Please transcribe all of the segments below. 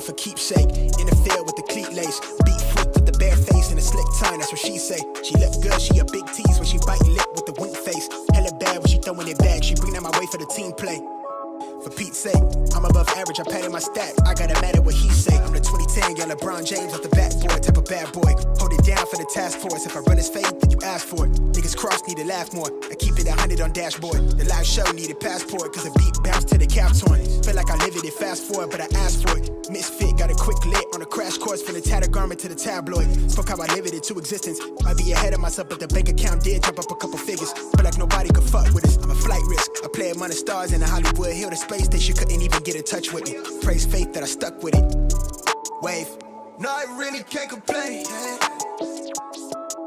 for keepsake. In the field with the cleat lace, beat foot with the bare face and a slick tongue, that's what she say. She look good, she a big tease when she bite lip with the wink face. Hella bad when she throwing it back, she bring that my way for the team play. For Pete's sake, I'm above average, I padded my stack, I gotta matter what he say. I'm the 2010 young LeBron James off the backboard, type of bad boy. Hold it down for the task force, if I run his fade, then you ask for it. Niggas cross need to laugh more, I keep it 100 on dashboard. The live show needed passport, cause the beat bounced to the cap torn. Feel like I live it, fast forward, but I asked for it. Misfit, got a quick lit on a crash course from the tattered garment to the tabloid. Spoke how I live it into existence, might be ahead of myself, but the bank account did jump up a couple figures. Feel like nobody could fuck with us, I'm a flight risk. I play among the stars in the Hollywood Hill, the space station couldn't even get in touch with me. Praise faith that I stuck with it. Wave. No, I really can't complain.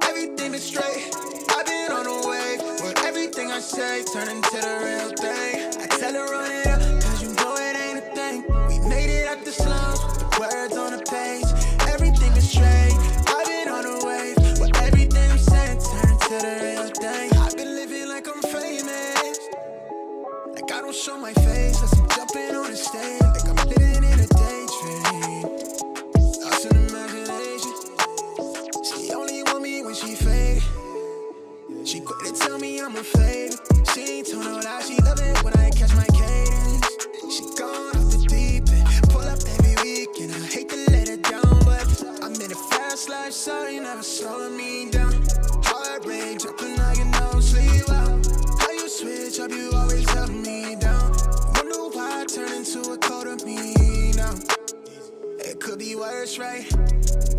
Everything is straight. I've been on a wave. But everything I say turn into the real thing. I tell her run it up, cause you know it ain't a thing. We made it out the slums with the words on the page. Everything is straight. I've been on a wave. But everything I'm saying turn into the real thing. I've been living like I'm famous. Like I don't show my face, as I'm jumping on the stage. Like I'm living in a daydream. Lost in imagination. She only want me when she faded. She quick to tell me I'm a favorite. She ain't told no lie, she love it when I catch my cadence. She gone off the deep end, pull up every weekend. I hate to let her down, but I'm in a fast life, so you never slowing me down. Heart rate dropping like a no sleep out. How you switch up, you always help me down. Wonder why I turn into a cold of me now. It could be worse, right?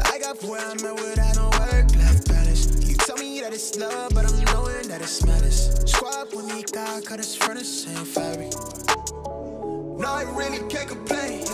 I got where I'm at without no work-life balance. You tell me that it's love, but I'm knowing that it's malice. Squad with me, God, cut us from the same fabric. No, I really can't complain.